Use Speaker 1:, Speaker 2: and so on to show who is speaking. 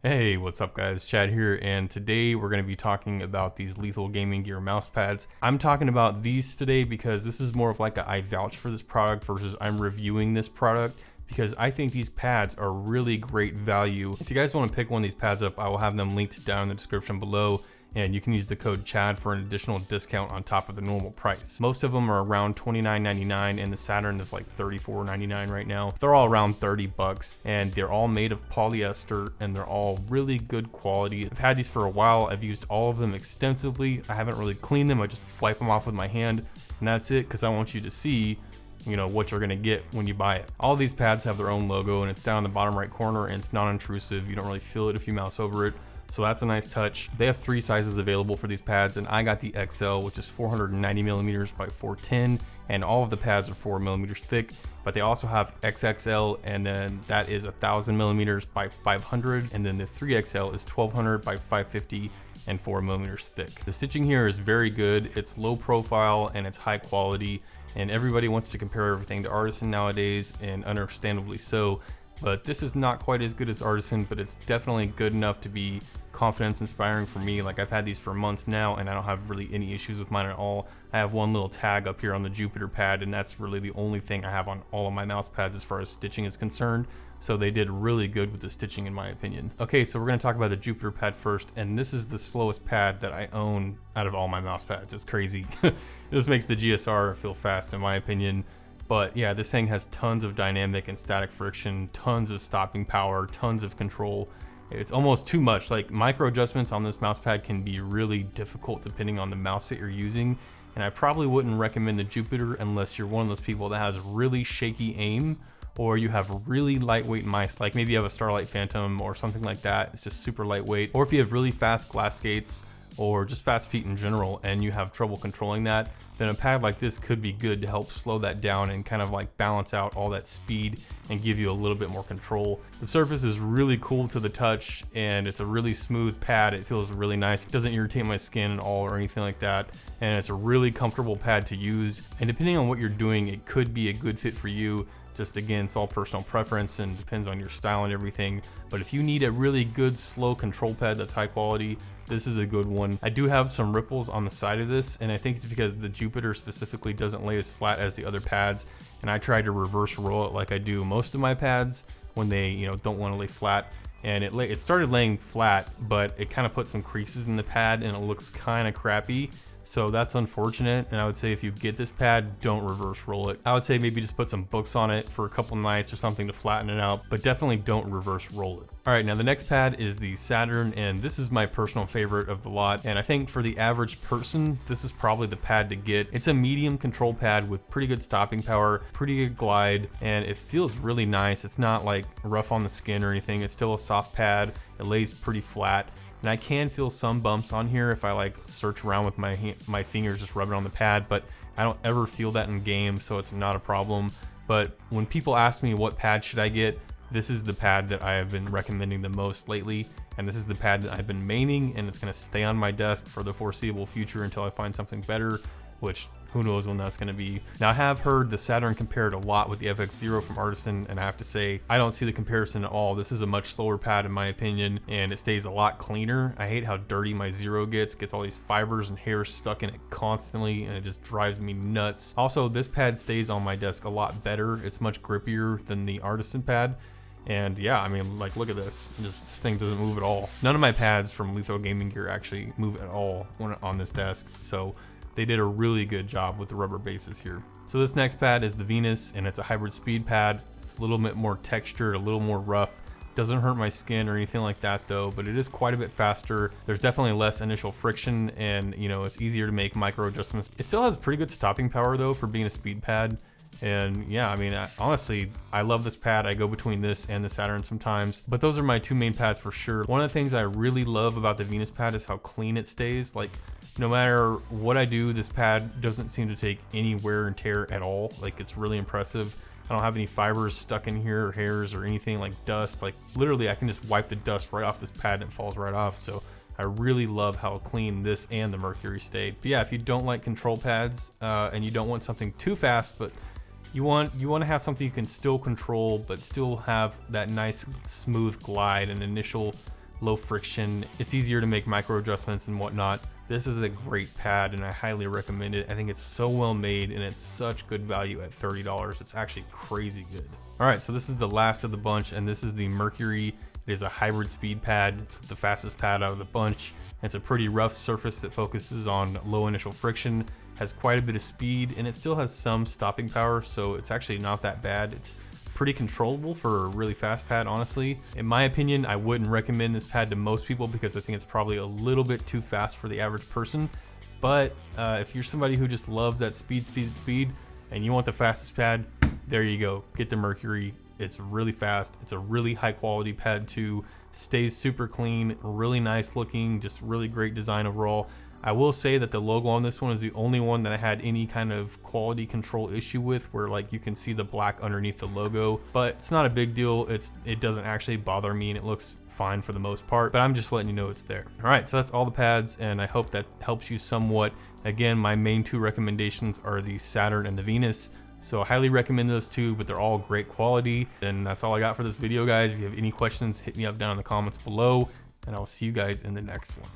Speaker 1: Hey, what's up guys? Chad here, and today we're going to be talking about these Lethal Gaming Gear mouse pads. I'm talking about these today because this is more of like a I vouch for this product versus I'm reviewing this product, because I think these pads are really great value. If you guys want to pick one of these pads up, I will have them linked down in the description below, and you can use the code CHAD for an additional discount on top of the normal price. Most of them are around $29.99, and the Saturn is like $34.99 right now. They're all around 30 bucks, and they're all made of polyester, and they're all really good quality. I've had these for a while. I've used all of them extensively. I haven't really cleaned them. I just wipe them off with my hand, and that's it, because I want you to see what you're gonna get when you buy it. All these pads have their own logo, and it's down in the bottom right corner, and it's non-intrusive. You don't really feel it if you mouse over it. So that's a nice touch. They have 3 sizes available for these pads, and I got the XL, which is 490 millimeters by 410, and all of the pads are 4 millimeters thick. But they also have XXL, and then that is 1000 millimeters by 500, and then the 3XL is 1200 by 550 and 4 millimeters thick. The stitching here is very good. It's low profile and it's high quality, and everybody wants to compare everything to Artisan nowadays, and understandably so. But this is not quite as good as Artisan, but it's definitely good enough to be confidence inspiring for me. Like, I've had these for months now, and I don't have really any issues with mine at all. I have one little tag up here on the Jupiter pad, and that's really the only thing I have on all of my mouse pads as far as stitching is concerned. So they did really good with the stitching, in my opinion. Okay, so we're gonna talk about the Jupiter pad first, and this is the slowest pad that I own out of all my mouse pads. It's crazy. This makes the GSR feel fast, in my opinion. But yeah, this thing has tons of dynamic and static friction, tons of stopping power, tons of control. It's almost too much. Like, micro adjustments on this mouse pad can be really difficult depending on the mouse that you're using. And I probably wouldn't recommend the Jupiter unless you're one of those people that has really shaky aim, or you have really lightweight mice, like maybe you have a Starlight Phantom or something like that. It's just super lightweight. Or if you have really fast glass skates, or just fast feet in general, and you have trouble controlling that, then a pad like this could be good to help slow that down and kind of like balance out all that speed and give you a little bit more control. The surface is really cool to the touch, and it's a really smooth pad. It feels really nice. It doesn't irritate my skin at all or anything like that, and it's a really comfortable pad to use. And depending on what you're doing, it could be a good fit for you. Just again, it's all personal preference and depends on your style and everything. But if you need a really good slow control pad that's high quality, this is a good one. I do have some ripples on the side of this, and I think it's because the Jupiter specifically doesn't lay as flat as the other pads, and I tried to reverse roll it like I do most of my pads when they don't want to lay flat. And it started laying flat, but it kind of put some creases in the pad, and it looks kind of crappy. So that's unfortunate, and I would say if you get this pad, don't reverse roll it. I would say maybe just put some books on it for a couple nights or something to flatten it out, but definitely don't reverse roll it. All right, now the next pad is the Saturn, and this is my personal favorite of the lot. And I think for the average person, this is probably the pad to get. It's a medium control pad with pretty good stopping power, pretty good glide, and it feels really nice. It's not like rough on the skin or anything. It's still a soft pad. It lays pretty flat. And I can feel some bumps on here if I like search around with my fingers just rubbing on the pad, but I don't ever feel that in game, so it's not a problem. But when people ask me what pad should I get, this is the pad that I have been recommending the most lately, and this is the pad that I've been maining, and it's gonna stay on my desk for the foreseeable future until I find something better, which who knows when that's gonna be. Now, I have heard the Saturn compared a lot with the FX0 from Artisan, and I have to say, I don't see the comparison at all. This is a much slower pad in my opinion, and it stays a lot cleaner. I hate how dirty my Zero gets all these fibers and hairs stuck in it constantly, and it just drives me nuts. Also, this pad stays on my desk a lot better. It's much grippier than the Artisan pad. And yeah, I mean, like, look at this. This thing doesn't move at all. None of my pads from Lethal Gaming Gear actually move at all when on this desk. So they did a really good job with the rubber bases here. So this next pad is the Venus, and it's a hybrid speed pad. It's a little bit more textured, a little more rough. Doesn't hurt my skin or anything like that though, but it is quite a bit faster. There's definitely less initial friction, and it's easier to make micro adjustments. It still has pretty good stopping power though for being a speed pad. And yeah, I mean, honestly, I love this pad. I go between this and the Saturn sometimes, but those are my two main pads for sure. One of the things I really love about the Venus pad is how clean it stays. Like, no matter what I do, this pad doesn't seem to take any wear and tear at all. Like, it's really impressive. I don't have any fibers stuck in here or hairs or anything like dust. Like, literally I can just wipe the dust right off this pad and it falls right off. So I really love how clean this and the Mercury stayed. But yeah, if you don't like control pads and you don't want something too fast, but you want to have something you can still control but still have that nice smooth glide and initial low friction. It's easier to make micro adjustments and whatnot. This is a great pad and I highly recommend it. I think it's so well made and it's such good value at $30. It's actually crazy good. All right, so this is the last of the bunch, and this is the Mercury. It is a hybrid speed pad. It's the fastest pad out of the bunch. It's a pretty rough surface that focuses on low initial friction, has quite a bit of speed, and it still has some stopping power, so it's actually not that bad. It's pretty controllable for a really fast pad, honestly. In my opinion, I wouldn't recommend this pad to most people because I think it's probably a little bit too fast for the average person. But if you're somebody who just loves that speed, and you want the fastest pad, there you go. Get the Mercury. It's really fast. It's a really high quality pad too. Stays super clean, really nice looking, just really great design overall. I will say that the logo on this one is the only one that I had any kind of quality control issue with, where like you can see the black underneath the logo, but it's not a big deal. It doesn't actually bother me and it looks fine for the most part, but I'm just letting you know it's there. All right, so that's all the pads and I hope that helps you somewhat. Again, my main two recommendations are the Saturn and the Venus. So I highly recommend those two, but they're all great quality. And that's all I got for this video, guys. If you have any questions, hit me up down in the comments below, and I'll see you guys in the next one.